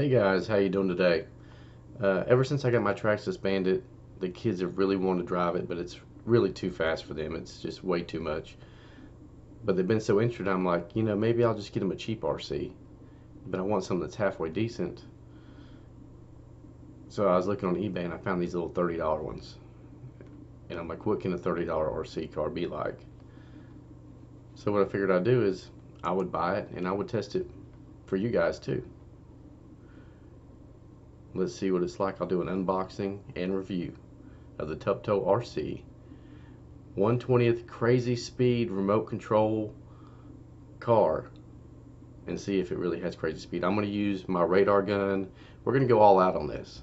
Hey guys, how you doing today? Ever since I got my Traxxas Bandit, the kids have really wanted to drive it, but it's really too fast for them. It's just way too much. But they've been so interested, I'm like, maybe I'll just get them a cheap RC. But I want something that's halfway decent. So I was looking on eBay and I found these little $30 ones. And I'm like, what can a $30 RC car be like? So what I figured I'd do is I would buy it and I would test it for you guys too. Let's see what it's like. I'll do an unboxing and review of the Tuptoel RC 1/20th crazy speed remote control car and see if it really has crazy speed. I'm going to use my radar gun. We're going to go all out on this.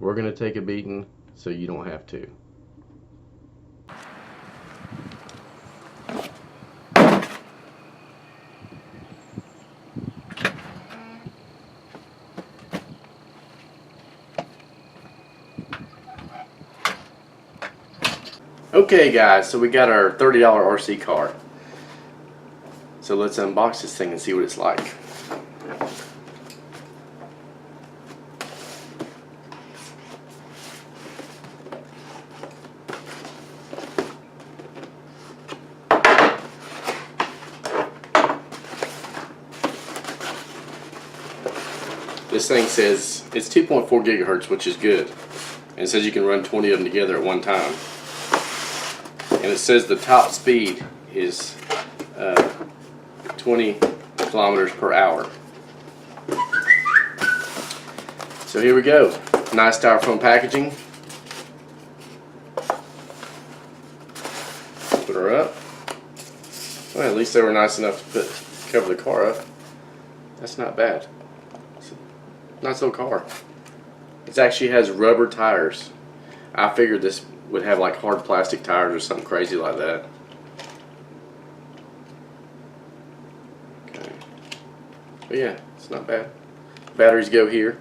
We're going to take a beating so you don't have to. Okay guys, so we got our $30 RC car. So let's unbox this thing and see what it's like. This thing says it's 2.4 gigahertz, which is good. And it says you can run 20 of them together at one time. And it says the top speed is 20 kilometers per hour. So here we go. Nice styrofoam packaging. Put her up. Well, at least they were nice enough to cover the car up. That's not bad. It's a nice little car. It actually has rubber tires. I figured this would have like hard plastic tires or something crazy like that. Okay. But yeah, it's not bad. Batteries go here.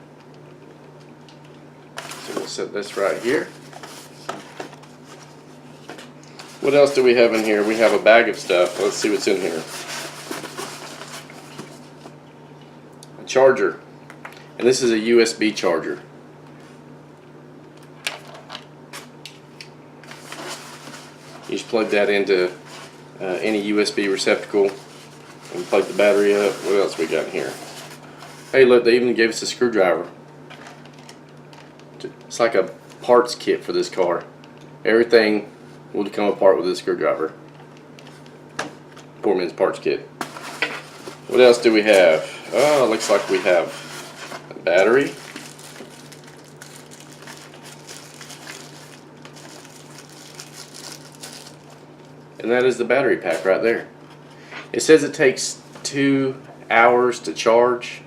So we'll set this right here. What else do we have in here? We have a bag of stuff. Let's see what's in here. A charger. And this is a USB charger. You just plug that into any USB receptacle and plug the battery up. What else we got in here? Hey, look, they even gave us a screwdriver. It's like a parts kit for this car. Everything will come apart with this screwdriver. Poor man's parts kit. What else do we have? Oh, looks like we have a battery. And that is the battery pack right there. It says it takes 2 hours to charge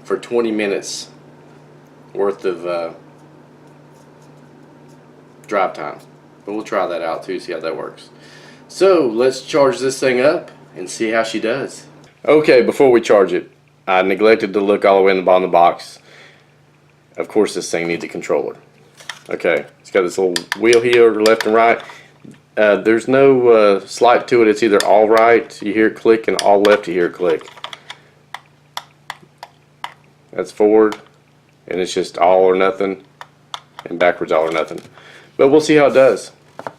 for 20 minutes worth of drive time. But we'll try that out too, see how that works. So let's charge this thing up and see how she does. Okay, before we charge it, I neglected to look all the way in the bottom of the box. Of course this thing needs a controller. Okay, it's got this little wheel here, left and right. There's no slight to it. It's either all right, you hear it click, and all left, you hear it click. That's forward, and it's just all or nothing, and backwards all or nothing. But we'll see how it does.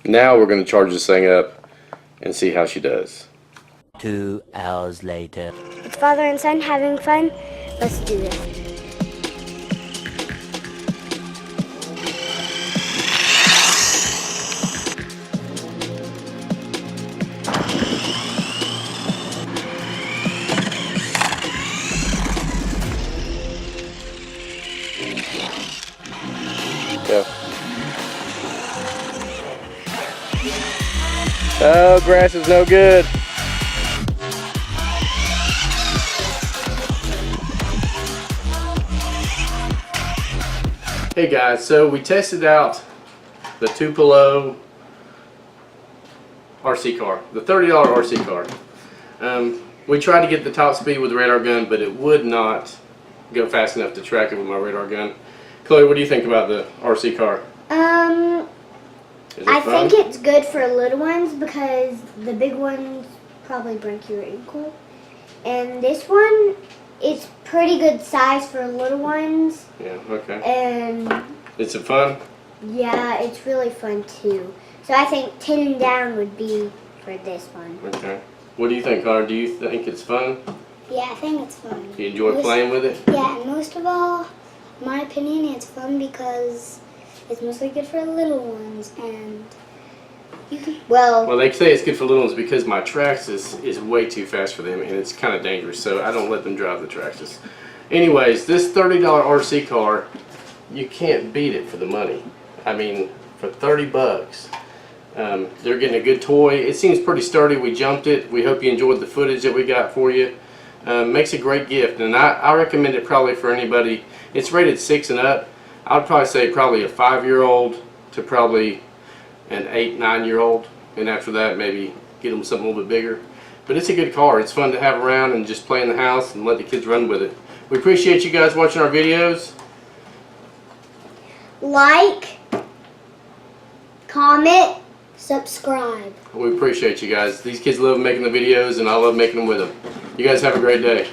Now we're going to charge this thing up and see how she does. 2 hours later. It's father and son having fun. Let's do this. Go. Oh, grass is no good. Hey guys, so we tested out the Tuptoel RC car, the $30 RC car. We tried to get the top speed with the radar gun, but it would not go fast enough to track it with my radar gun. Chloe, what do you think about the RC car? I think it's good for little ones because the big ones probably break your ankle. And this one, it's pretty good size for little ones. Yeah, okay. And Is it fun? yeah, it's really fun too. So I think 10 and down would be for this one. Okay. What do you think, Connor? Do you think it's fun? Yeah, I think it's fun. You enjoy playing with it? Yeah, and most of all, my opinion, it's fun because it's mostly good for little ones, and you can. Well, they say it's good for little ones because my Traxxas is way too fast for them, and it's kind of dangerous, so I don't let them drive the Traxxas. Anyways, this $30 RC car, you can't beat it for the money. I mean, for 30 bucks. They're getting a good toy. It seems pretty sturdy. We jumped it. We hope you enjoyed the footage that we got for you. Makes a great gift, and I recommend it probably for anybody. It's rated 6 and up. I would probably say probably a 5-year-old to probably an 8, 9-year-old, and after that maybe get them something a little bit bigger. But it's a good car. It's fun to have around and just play in the house and let the kids run with it. We appreciate you guys watching our videos. Like, comment, Subscribe. We appreciate you guys. These kids love making the videos, and I love making them with them. You guys have a great day.